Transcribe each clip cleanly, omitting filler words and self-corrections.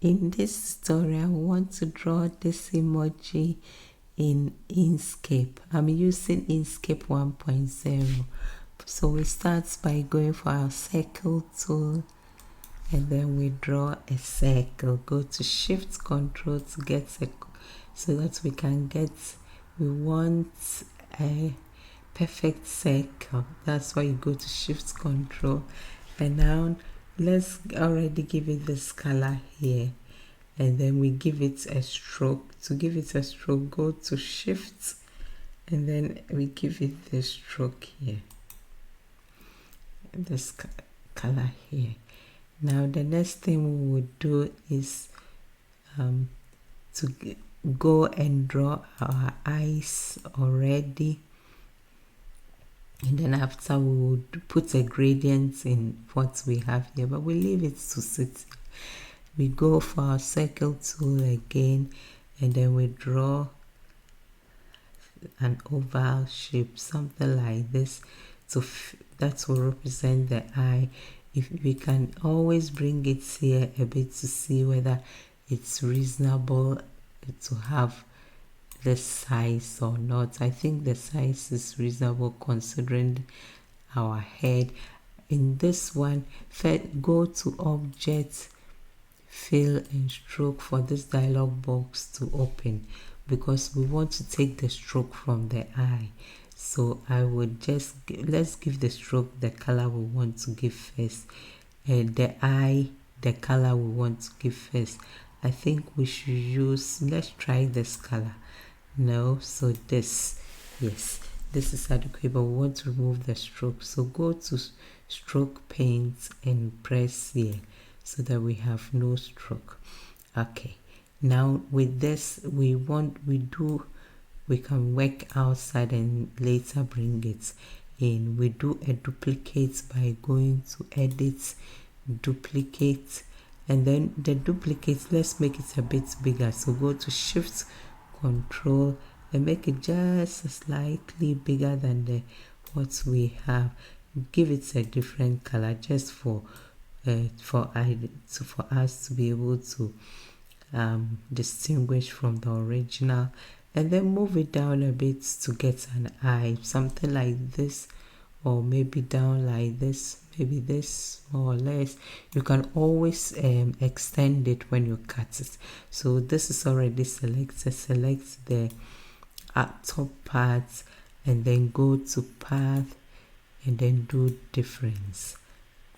In this tutorial, I want to draw this emoji in Inkscape. I'm using Inkscape 1.0. So we start by going for our circle tool, and then we draw a circle. Go to Shift Control to get a, so that we can get, we want a perfect circle. That's why you go to Shift Control, and now let's already give it this color here, and then we give it a stroke. To give it a stroke, go to Shift, and then we give it the stroke here, this color here. Now the next thing we would do is to go and draw our eyes already, and then after we would put a gradient in what we have here, but we leave it to sit. We go for our circle tool again, and then we draw an oval shape, something like this, so that will represent the eye. If we can always bring it here a bit to see whether it's reasonable to have this size or not. I think the size is reasonable considering our head. In this one, first go to Object, Fill and Stroke for this dialog box to open, because we want to take the stroke from the eye. So I would just let's give the stroke the color we want to give first, and the eye the color we want to give first. I think we should use, let's try this color. No, so this, yes, this is adequate, but we want to remove the stroke. So go to Stroke Paint and press here so that we have no stroke. Okay, now with this we can work outside and later bring it in. We do a duplicate by going to Edit, Duplicate, and then the duplicate, let's make it a bit bigger. So go to Shift Control and make it just slightly bigger than what we have. Give it a different color just for us to be able to distinguish from the original, and then move it down a bit to get an eye, something like this, or maybe down like this, maybe this, more or less. You can always extend it when you cut it. So this is already selected. Select the top part, and then go to Path, and then do Difference.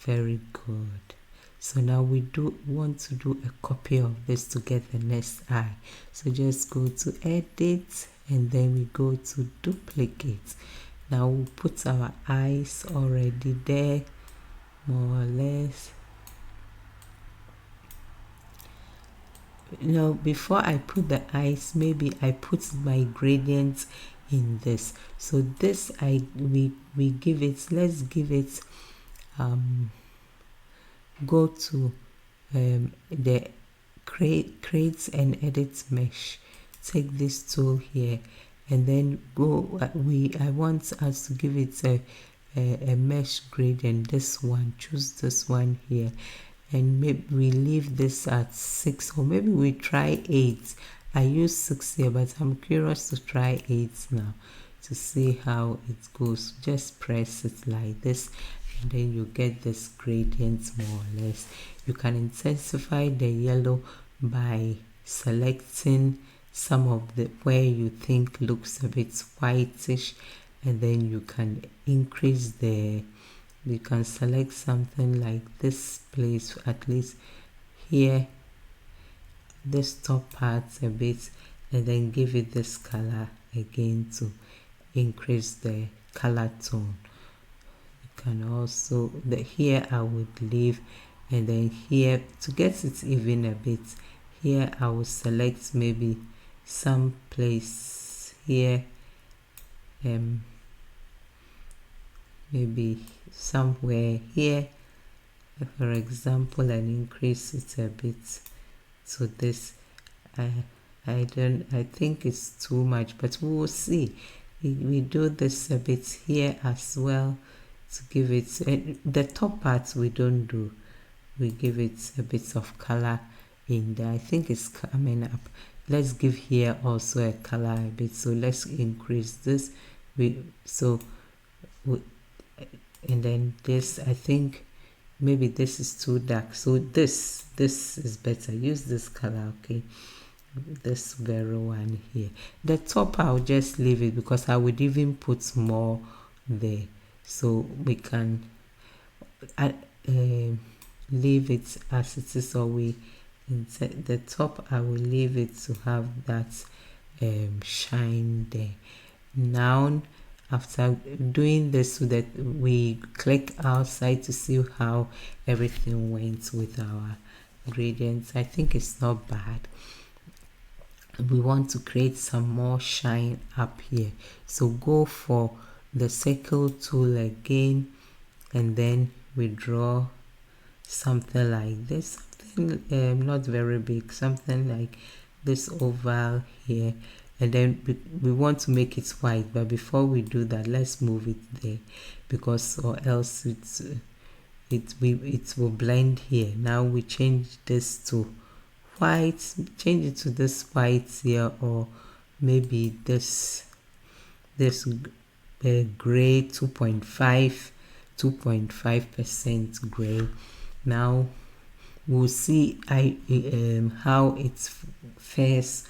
Very good. So now we do want to do a copy of this to get the next eye. So just go to Edit, and then we go to Duplicate. Now we'll put our eyes already there, more or less. Now before I put the eyes, maybe I put my gradient in this. So this we give it, let's give it go to the create and edit mesh. Take this tool here, and then go I want us to give it a mesh gradient. This one, choose this one here, and maybe we leave this at 6, or maybe we try 8. I use 6 here, but I'm curious to try 8 now to see how it goes. Just press it like this, and then you get this gradient more or less. You can intensify the yellow by selecting some of the where you think looks a bit whitish, and then you can increase you can select something like this place, at least here, this top part a bit, and then give it this color again to increase the color tone. You can also, here I would leave, and then here to get it even a bit, here I will select maybe some place here, maybe somewhere here, for example, and increase it a bit. So this I think it's too much, but we will see. We do this a bit here as well to give it the top part we don't do. We give it a bit of color in there. I think it's coming up. Let's give here also a color a bit, so let's increase this. And then this, I think maybe this is too dark, so this is better. Use this color, okay, this very one here. The top I'll just leave it because I would even put more there, so we can leave it as it is, or we insert the top. I will leave it to have that shine there. Now after doing this, so that we click outside to see how everything went with our gradients, I think it's not bad. We want to create some more shine up here, so go for the circle tool again, and then we draw something like this, something not very big, something like this oval here, and then we want to make it white. But before we do that, let's move it there, because or else it will blend here. Now we change this to white, change it to this white here, or maybe this gray 2.5% gray. Now we'll see how it fares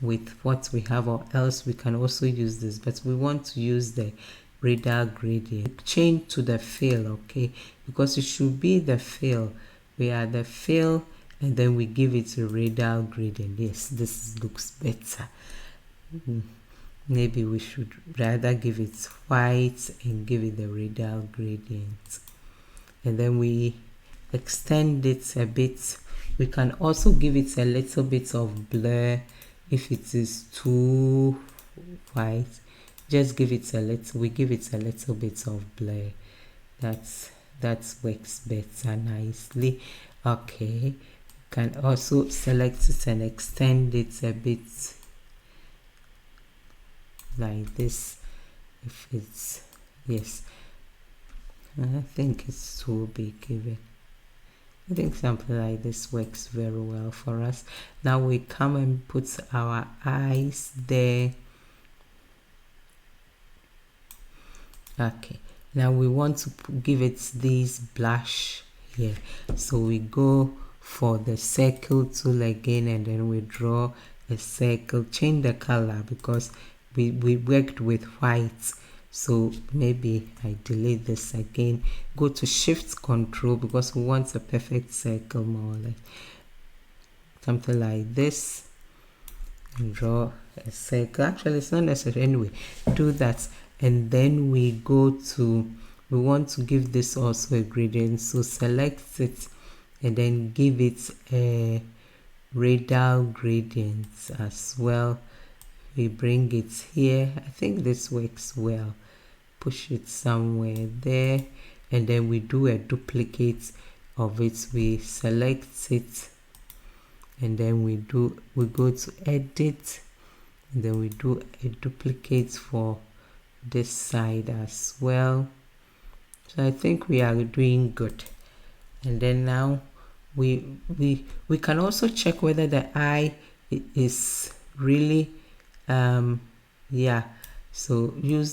with what we have, or else we can also use this, but we want to use the radar gradient. Change to the fill, okay, because it should be the fill. We are the fill, and then we give it a radar gradient. Yes, this looks better. Maybe we should rather give it white and give it the radar gradient, and then we extend it a bit. We can also give it a little bit of blur if it is too white. Just give it a little, we give it a little bit of blur. That works better nicely. Okay, can also select it and extend it a bit like this. If it's, yes, I think it's too big even. I think something like this works very well for us. Now we come and put our eyes there. Okay, now we want to give it this blush here, so we go for the circle tool again, and then we draw a circle. Change the color because we worked with white, so maybe I delete this again. Go to Shift Control because we want a perfect circle, more or less, something like this, and draw a circle. Actually, it's not necessary. Anyway, do that, and then we go to, we want to give this also a gradient, so select it and then give it a radar gradient as well. We bring it here. I think this works well. Push it somewhere there, and then we do a duplicate of it. We select it, and then we go to edit, and then we do a duplicate for this side as well. So I think we are doing good. And then now we can also check whether the eye is really yeah, so you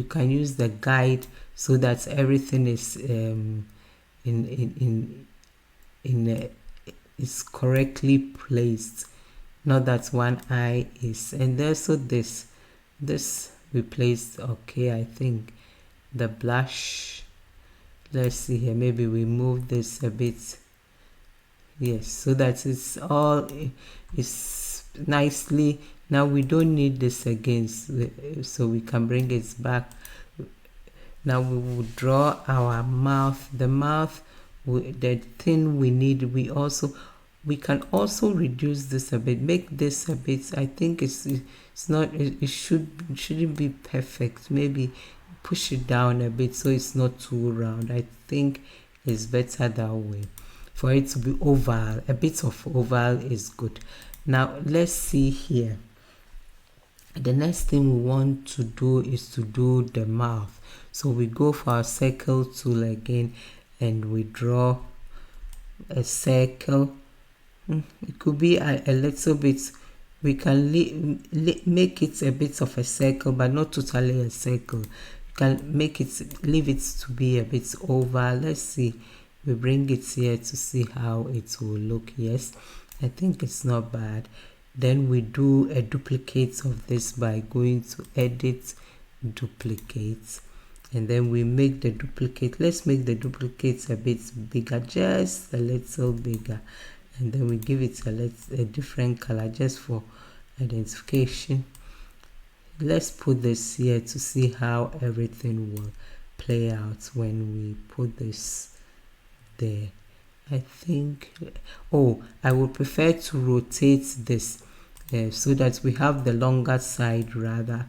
can use the guide so that everything is is correctly placed, not that one eye is, and also this we placed okay. I think the blush, let's see here, maybe we move this a bit, yes, so that it's all is nicely. Now we don't need this again, so we can bring it back. Now we will draw our mouth. The mouth, the thing we need, we can also reduce this a bit, make this a bit. I think it's not, it shouldn't be perfect. Maybe push it down a bit so it's not too round. I think it's better that way. For it to be oval, a bit of oval is good. Now let's see here. The next thing we want to do is to do the mouth. So we go for our circle tool again, and we draw a circle. It could be a little bit. We can make it a bit of a circle, but not totally a circle. You can leave it to be a bit oval. Let's see. We bring it here to see how it will look. Yes, I think it's not bad. Then we do a duplicate of this by going to edit, duplicate, and then we make the duplicate. Let's make the duplicate a bit bigger, just a little bigger, and then we give it a different color just for identification. Let's put this here to see how everything will play out when we put this there. I think, oh, I would prefer to rotate this so that we have the longer side rather.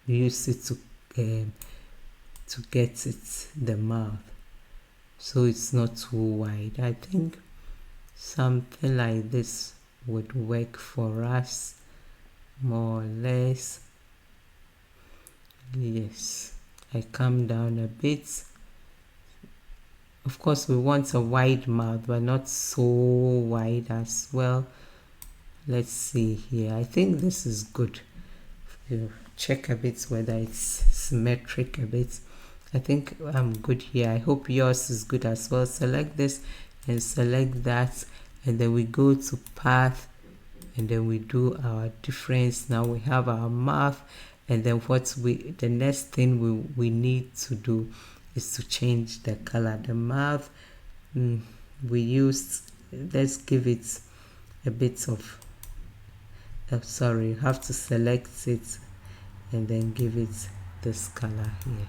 Use it to get it the mouth, so it's not too wide. I think something like this would work for us, more or less. Yes, I come down a bit. Of course, we want a wide mouth, but not so wide as well. Let's see here. I think this is good. You check a bit whether it's symmetric a bit. I think I'm good here. I hope yours is good as well. Select this and select that, and then we go to path, and then we do our difference. Now we have our mouth, and then the next thing we need to do is to change the color. The mouth we used, let's give it a bit of sorry, you have to select it and then give it this color here.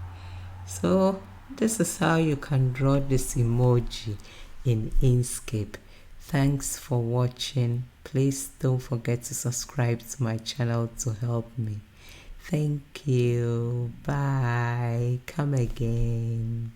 So this is how you can draw this emoji in Inkscape. Thanks for watching. Please don't forget to subscribe to my channel to help me. Thank you. Bye. Come again.